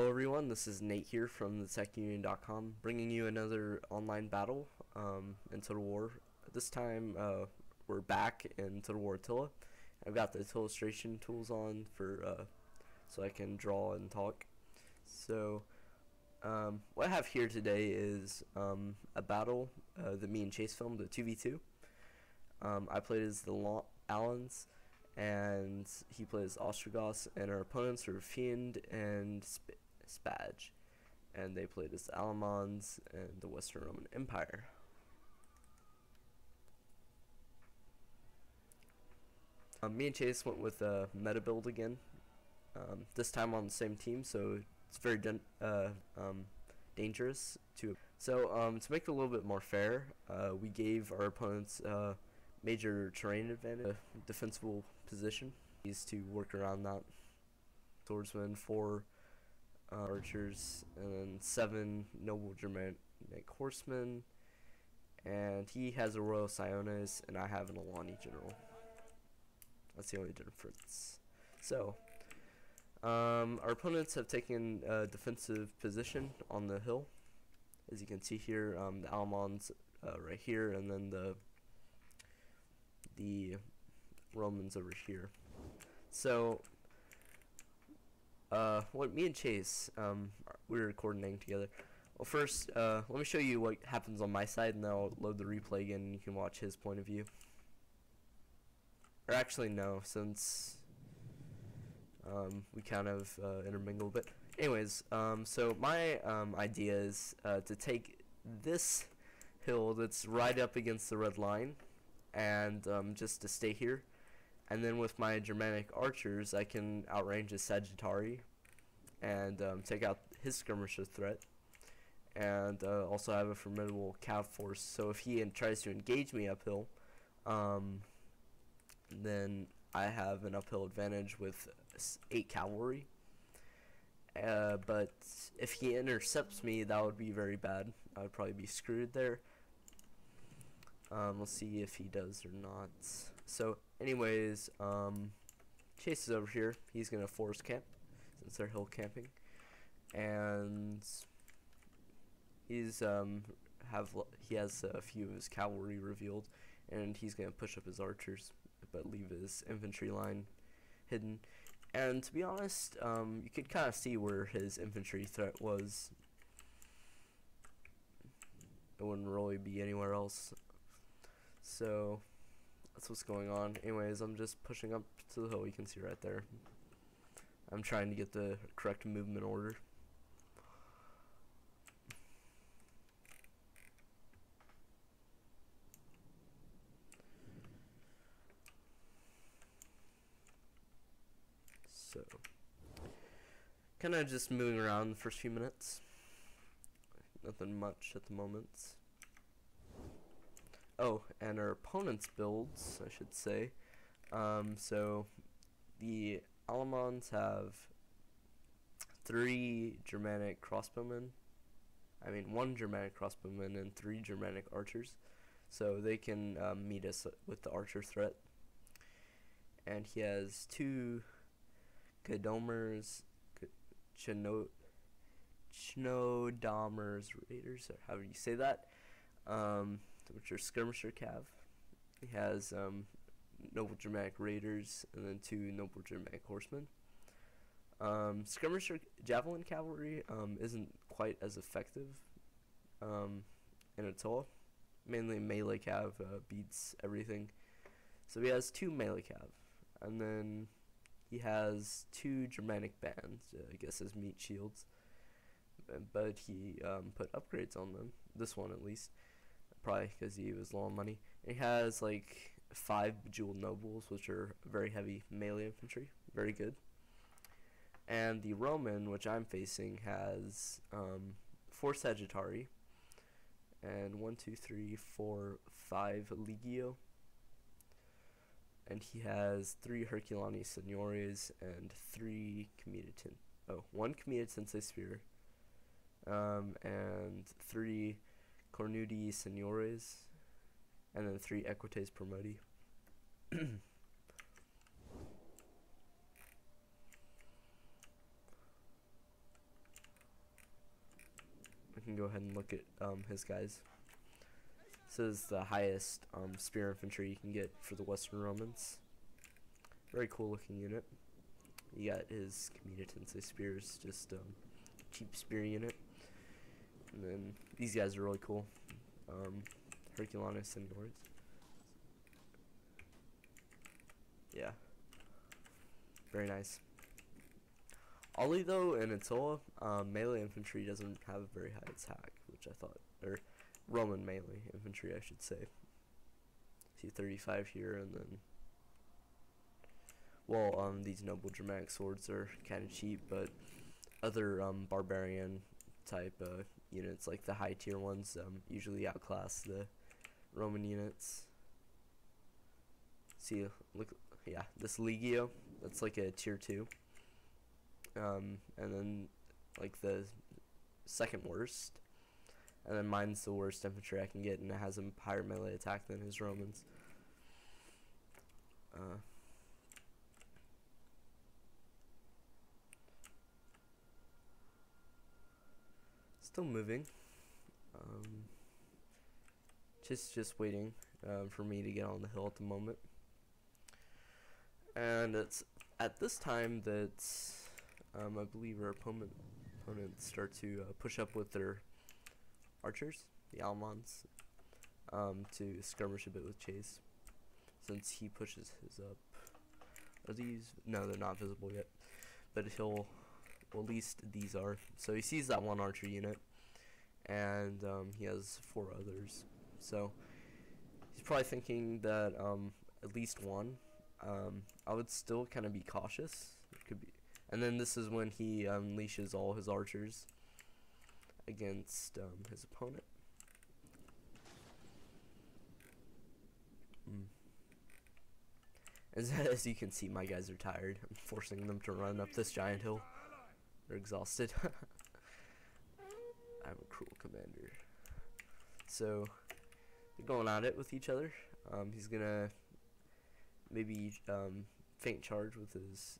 Hello everyone, this is Nate here from thetechunion.com, bringing you another online battle in Total War. This time we're back in Total War Attila. I've got the illustration tools on for so I can draw and talk. So what I have here today is a battle that me and Chase filmed, a 2v2. I played as the Alamans, and he plays Ostrogoths, and our opponents are Fiend and Spaj, and they played as the Alamans and the Western Roman Empire. Me and Chase went with a meta build again, this time on the same team, so it's very dangerous to. So to make it a little bit more fair, we gave our opponents major terrain advantage, a defensible position. Is to work around that. Swordsmen, 4 archers, and then 7 noble Germanic horsemen. And he has a Royal Sionis, and I have an Alani general. That's the only difference. So, our opponents have taken a defensive position on the hill. As you can see here, the Alamans right here, and then the Romans over here. So what me and Chase we were coordinating together. Well, first let me show you what happens on my side, and then I'll load the replay again and you can watch his point of view. Or actually no, since we kind of intermingle a bit. Anyways, so my idea is to take this hill that's right up against the red line, and just to stay here, and then with my Germanic archers I can outrange his Sagittari and take out his skirmisher threat, and also have a formidable cav force, so if he tries to engage me uphill, then I have an uphill advantage with 8 cavalry. But if he intercepts me, that would be very bad. I would probably be screwed there. We'll see if he does or not. So anyways, Chase is over here. He's gonna forest camp since they're hill camping, and he has a few of his cavalry revealed, and he's gonna push up his archers but leave his infantry line hidden. And to be honest, you could kind of see where his infantry threat was. It wouldn't really be anywhere else. So that's what's going on. Anyways, I'm just pushing up to the hill. You can see right there. I'm trying to get the correct movement order. So kind of just moving around the first few minutes. Nothing much at the moment. Oh, and our opponent's builds, I should say. So the Alamans have 3 Germanic crossbowmen. I mean 1 Germanic crossbowman and 3 Germanic archers. So they can meet us with the archer threat. And he has 2 Gnodomers, Chnodomers Raiders, or however you say that, which are skirmisher cav. He has noble Germanic raiders, and then 2 noble Germanic horsemen. Skirmisher javelin cavalry isn't quite as effective in Attila. Mainly melee cav beats everything. So he has 2 melee cav, and then he has 2 Germanic bands, I guess as meat shields, but he put upgrades on them, this one at least, probably because he was low on money. And he has like 5 bejeweled nobles, which are very heavy melee infantry, very good. And the Roman, which I'm facing, has 4 Sagittari and 1, 2, 3, 4, 5 Legio. And he has 3 Herculani Seniores and 3 Comitatin. Oh, 1 Comitatense Spear, and 3 Cornudi Seniores, and then 3 Equites Promoti. can go ahead and look at his guys. This is the highest spear infantry you can get for the Western Romans. Very cool looking unit. You got his commutancy spears, just cheap spear unit. And then these guys are really cool. Herculanus and Nords. Yeah. Very nice. Ollie though and Attila, melee infantry doesn't have a very high attack, which I thought, or Roman melee infantry I should say. See 35 here, and then, well, these noble Germanic swords are kind of cheap, but other barbarian type units, like the high tier ones, usually outclass the Roman units. See, look, yeah, this Legio, that's like a tier 2. And then like the second worst, and then mine's the worst infantry I can get, and it has a higher melee attack than his Romans. Still moving. Just waiting for me to get on the hill at the moment. And it's at this time that I believe our opponents start to push up with their archers, the Alamans, to skirmish a bit with Chase. Since he pushes his up. Are these? No, they're not visible yet. But he'll, well, at least these are. So he sees that one archer unit, and he has 4 others. So he's probably thinking that at least one. I would still kind of be cautious. It could be. And then this is when he unleashes all his archers against his opponent. As you can see, my guys are tired. I'm forcing them to run up this giant hill. They're exhausted. I'm a cruel commander. So they're going at it with each other. He's gonna maybe feint charge with his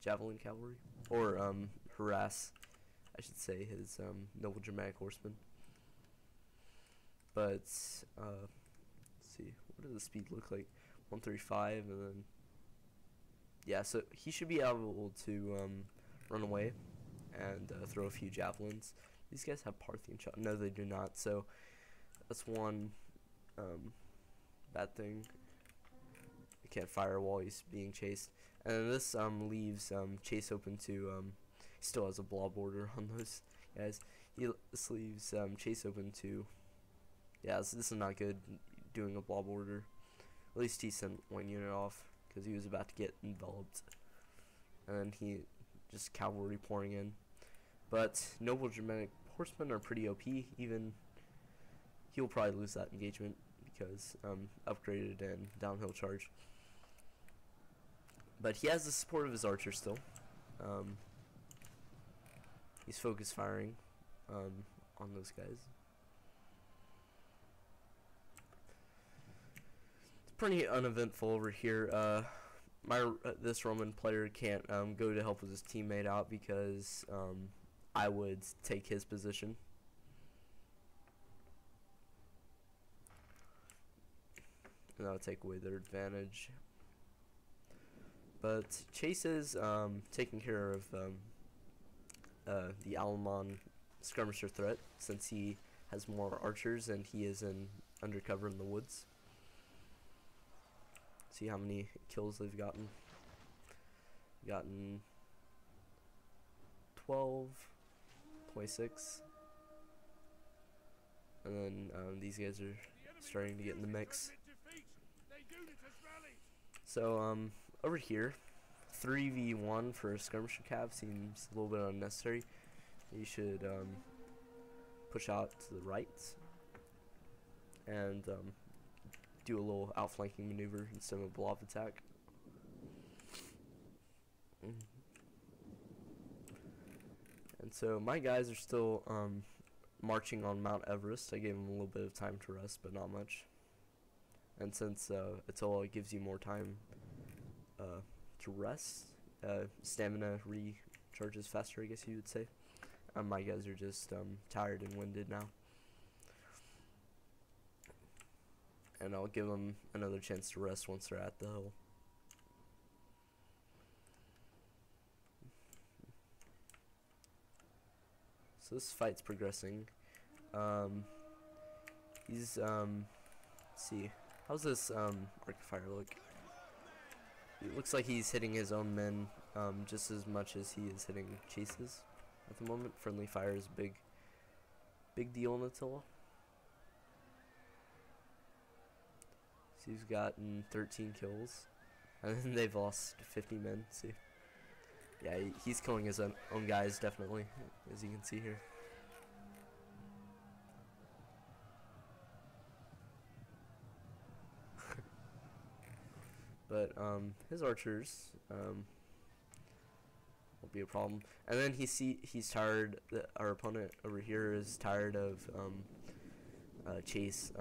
javelin cavalry, or harass, I should say, his noble Germanic horsemen. But let's see, what does the speed look like? 135, and then yeah, so he should be able to run away and throw a few javelins. These guys have Parthian shot. No, they do not. So that's one bad thing. He can't fire while he's being chased. And this leaves Chase open to. He still has a blob order on those guys. This leaves Chase open to. Yeah, this is not good. Doing a blob order. At least he sent one unit off because he was about to get enveloped, and then he just cavalry pouring in. But noble Germanic horsemen are pretty OP. Even he'll probably lose that engagement because upgraded and downhill charge. But he has the support of his archer still. He's focus firing on those guys. Pretty uneventful over here. This Roman player can't go to help with his teammate out because I would take his position. And that would take away their advantage. But Chase is taking care of the Alaman skirmisher threat, since he has more archers and he is undercover in the woods. See how many kills they've gotten. 12, 26, and then these guys are starting to get in the mix. So over here, 3v1 for a skirmisher cav seems a little bit unnecessary. You should push out to the right and do a little outflanking maneuver instead of a blob attack. And so my guys are still marching on Mount Everest. I gave them a little bit of time to rest, but not much. And since Attila gives you more time to rest, stamina recharges faster, I guess you would say. My guys are just tired and winded now. And I'll give them another chance to rest once they're at the hill. So this fight's progressing. Let's see, how's this Arcfire look? It looks like he's hitting his own men just as much as he is hitting Chase's at the moment. Friendly fire is a big deal in Attila. So he's gotten 13 kills, and then they've lost 50 men. See, yeah, he's killing his own guys definitely, as you can see here. But his archers won't be a problem. And then he's tired. Our opponent over here is tired of Chase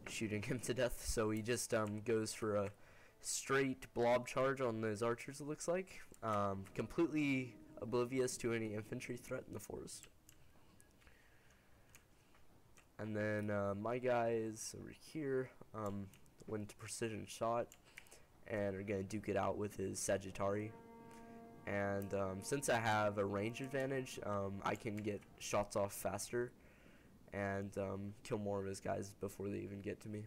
shooting him to death. So he just goes for a straight blob charge on those archers. It looks like completely oblivious to any infantry threat in the forest. And then my guys over here went to precision shot and are going to duke it out with his Sagittari. And since I have a range advantage, I can get shots off faster and kill more of his guys before they even get to me.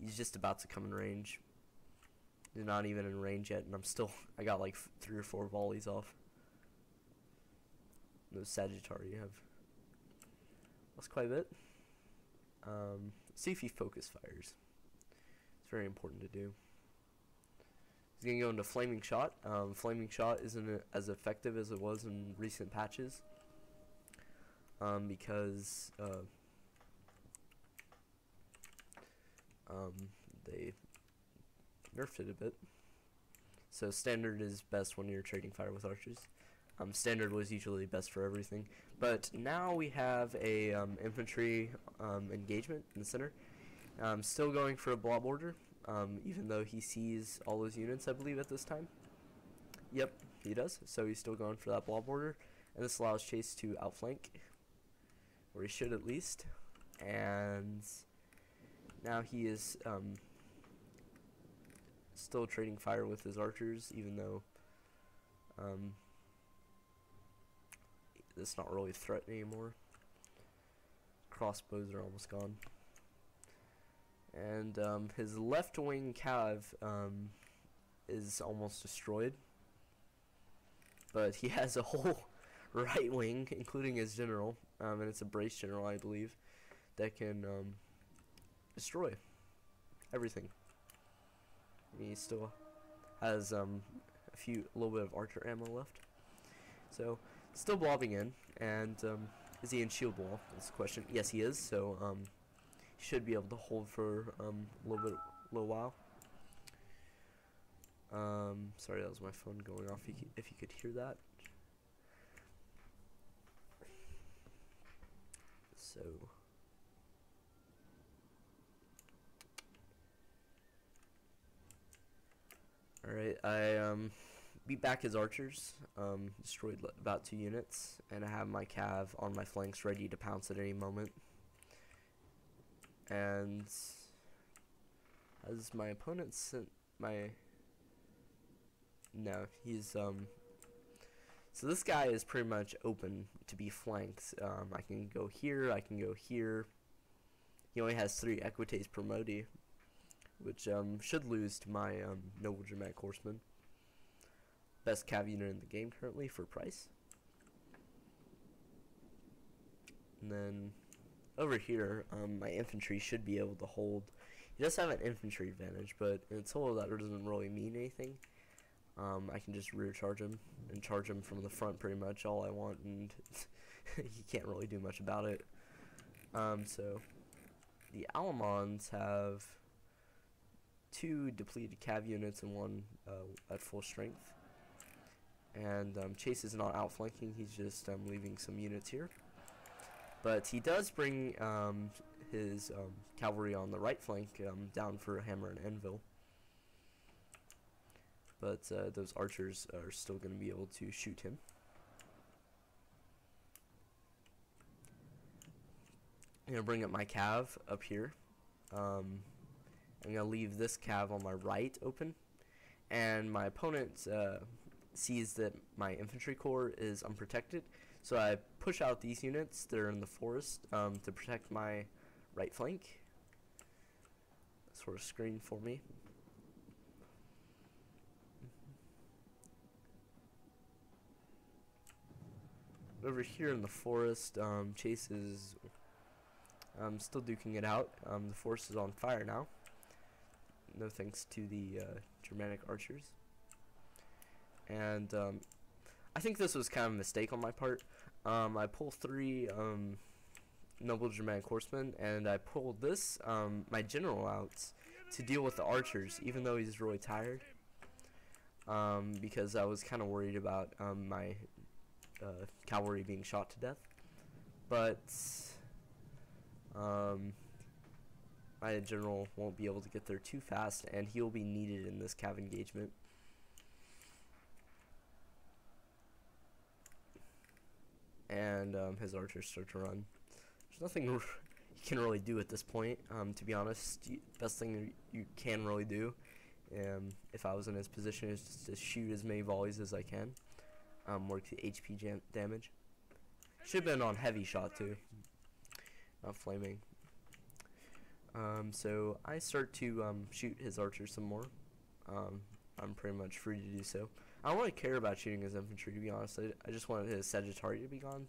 He's just about to come in range. He's not even in range yet, and I got like 3 or 4 volleys off. Those Sagittari have lost quite a bit. See if he focus fires. It's very important to do. He's going to go into Flaming Shot. Flaming Shot isn't as effective as it was in recent patches because they nerfed it a bit. So standard is best when you're trading fire with archers. Standard was usually best for everything, but now we have a infantry engagement in the center. Still going for a blob order, even though he sees all those units, I believe, at this time. Yep, he does. So he's still going for that blob order, and this allows Chase to outflank, or he should at least. And now he is still trading fire with his archers, even though it's not really a threat anymore. Crossbows are almost gone. And his left wing cav is almost destroyed. But he has a whole right wing, including his general, and it's a brace general, I believe, that can destroy everything. And he still has a little bit of archer ammo left. So still blobbing in, and is he in shield wall? That's the question. Yes, he is. So he should be able to hold for a little while. Sorry, that was my phone going off. If you could hear that. So. Alright, I beat back his archers, destroyed about 2 units, and I have my cav on my flanks ready to pounce at any moment. And as my opponent sent my... No, he's, so this guy is pretty much open to be flanked. I can go here, I can go here. He only has 3 Equites per modi, which should lose to my Noble Dramatic Horseman. Best cav unit in the game currently for price. And then over here, my infantry should be able to hold. He does have an infantry advantage, but in Attila that doesn't really mean anything. I can just rear charge him and charge him from the front pretty much all I want, and he can't really do much about it. So the Alamans have 2 depleted cav units and 1 at full strength. And Chase is not outflanking, he's just leaving some units here. But he does bring his cavalry on the right flank down for a hammer and anvil. but those archers are still going to be able to shoot him. I'm going to bring up my cav up here. I'm going to leave this cav on my right open, and my opponent sees that my infantry corps is unprotected, so I push out these units that are in the forest to protect my right flank. Sort of screen for me. Over here in the forest, Chase is still duking it out. The forest is on fire now. No thanks to the Germanic archers. And I think this was kind of a mistake on my part. I pull 3 noble Germanic horsemen, and I pulled this, my general out to deal with the archers, even though he's really tired. Because I was kind of worried about my cavalry being shot to death. But my general won't be able to get there too fast, and he'll be needed in this cav engagement. And his archers start to run. There's nothing you can really do at this point, to be honest. Best thing you can really do, if I was in his position, is just to shoot as many volleys as I can. Work the HP damage. Should have been on heavy shot too, not flaming. So I start to shoot his archers some more. I'm pretty much free to do so. I don't really care about shooting his infantry, to be honest. I just wanted his Sagittarius to be gone,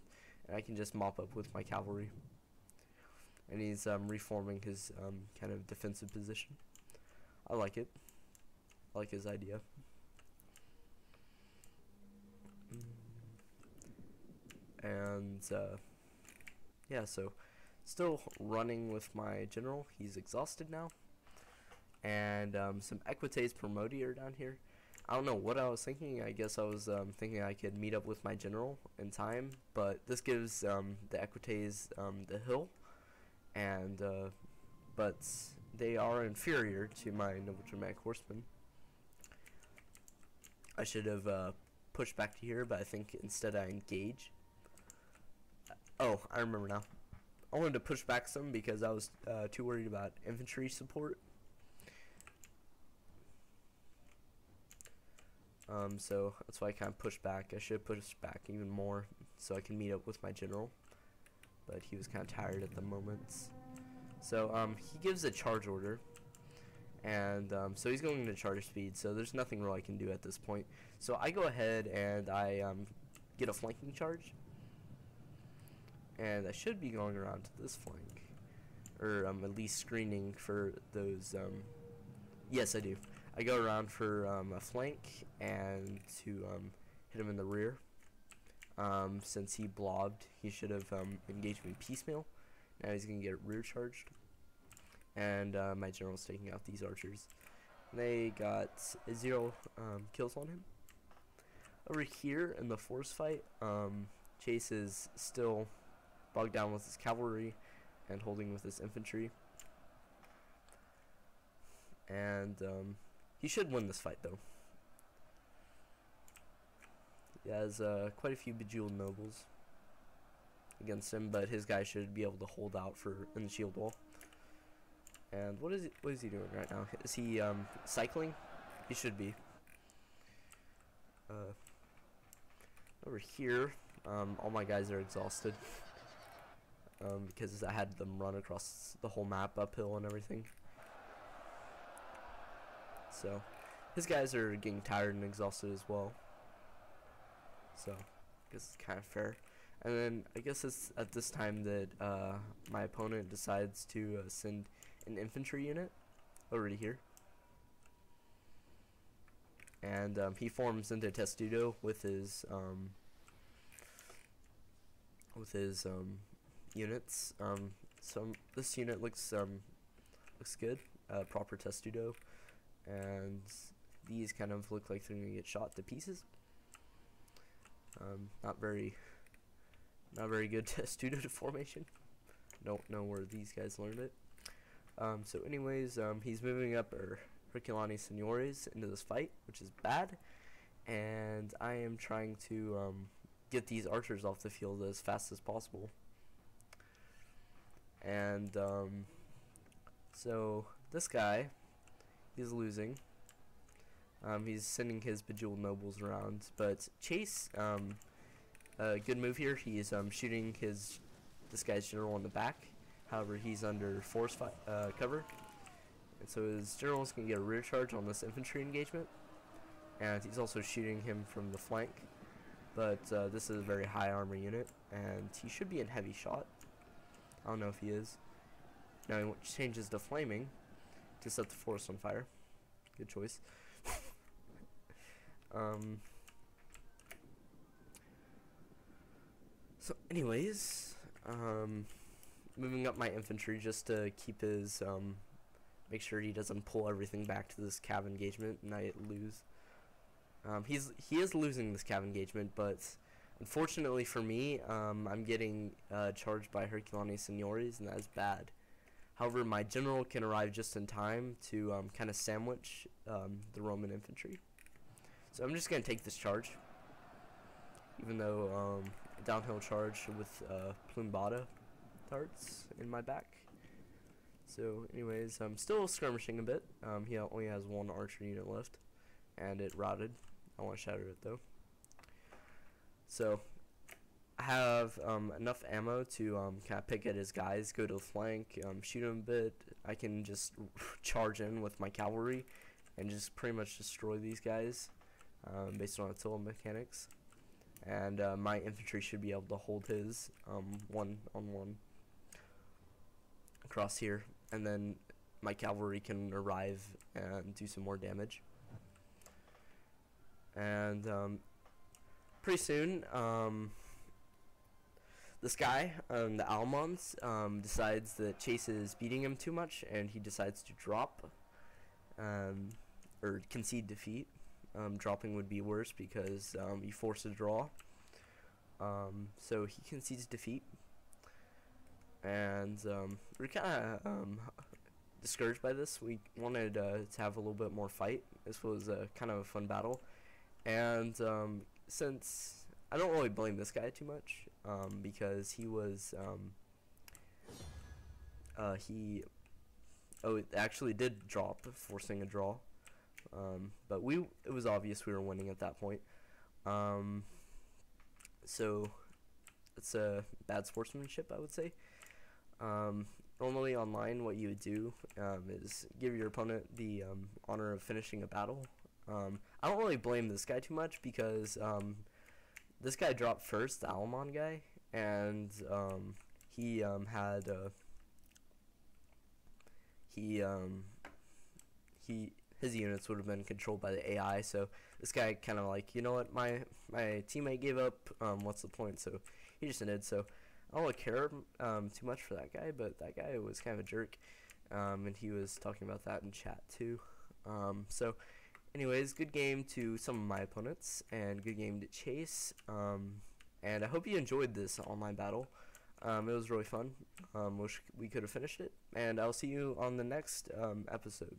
and I can just mop up with my cavalry. And he's reforming his kind of defensive position. I like it. I like his idea. And yeah, so still running with my general. He's exhausted now. And some Equites Promoti are down here. I don't know what I was thinking. I guess I was thinking I could meet up with my general in time, but this gives the Equites the hill, and but they are inferior to my noble Germanic horsemen. I should have pushed back to here, but I think instead I engage. Oh, I remember now. I wanted to push back some because I was too worried about infantry support. So that's why I kind of pushed back. I should have pushed back even more so I can meet up with my general, but he was kind of tired at the moment. So he gives a charge order, and so he's going into charge speed, so there's nothing really I can do at this point. So I go ahead and I get a flanking charge, and I should be going around to this flank, or at least screening for those. Yes, I do. I go around for a flank and to hit him in the rear. Since he blobbed, he should have engaged me piecemeal. Now he's going to get rear charged. And my general's taking out these archers. They got 0 kills on him. Over here in the forest fight, Chase is still bogged down with his cavalry and holding with his infantry. And he should win this fight, though. He has quite a few bejeweled nobles against him, but his guy should be able to hold out in the shield wall. And what is he doing right now? Is he cycling? He should be. Over here, all my guys are exhausted because I had them run across the whole map uphill and everything. So his guys are getting tired and exhausted as well. So I guess it's kind of fair. And then I guess it's at this time that my opponent decides to send an infantry unit over to here. And he forms into Testudo with his units. So this unit looks good, proper Testudo. And these kind of look like they're gonna get shot to pieces. Not very good Testudo formation. Don't know where these guys learned it. So anyways, he's moving up, or Herculani Seniores into this fight, which is bad. And I am trying to get these archers off the field as fast as possible. And so this guy, he's losing. He's sending his bejeweled nobles around, but Chase, a good move here. He's shooting this guy's general in the back. However, he's under force cover, and so his general's gonna get a rear charge on this infantry engagement, and he's also shooting him from the flank. But this is a very high armor unit, and he should be in heavy shot. I don't know if he is. Now he changes to flaming to set the forest on fire. Good choice. So anyways, moving up my infantry just to keep his, make sure he doesn't pull everything back to this cav engagement and I lose. He is losing this cav engagement, but unfortunately for me, I'm getting charged by Herculani Seniores, and that is bad. However, my general can arrive just in time to kind of sandwich the Roman infantry. So I'm just going to take this charge, even though downhill charge with Plumbata darts in my back. So anyways, I'm still skirmishing a bit. He only has one archer unit left, and it routed. I want to shatter it though. So I have enough ammo to kind of pick at his guys, go to the flank, shoot him a bit. I can just charge in with my cavalry and just pretty much destroy these guys based on Attila mechanics. And my infantry should be able to hold his one-on-one across here, and then my cavalry can arrive and do some more damage. And pretty soon, this guy, the Alamans, decides that Chase is beating him too much, and he decides to drop, or concede defeat. Dropping would be worse because you force a draw. So he concedes defeat, and we're kind of discouraged by this. We wanted to have a little bit more fight. This was kind of a fun battle, and since I don't really blame this guy too much, because he was it actually did drop, forcing a draw. But it was obvious we were winning at that point. So it's a bad sportsmanship, I would say. Normally online, what you would do is give your opponent the honor of finishing a battle. I don't really blame this guy too much because this guy dropped first, the Alaman guy, and he had his units would have been controlled by the AI, so this guy kind of like, you know what, my teammate gave up, what's the point? So he just ended. So I don't really care too much for that guy, but that guy was kind of a jerk, and he was talking about that in chat too. So anyways, good game to some of my opponents, and good game to Chase, and I hope you enjoyed this online battle. It was really fun. Wish we could have finished it, and I'll see you on the next episode.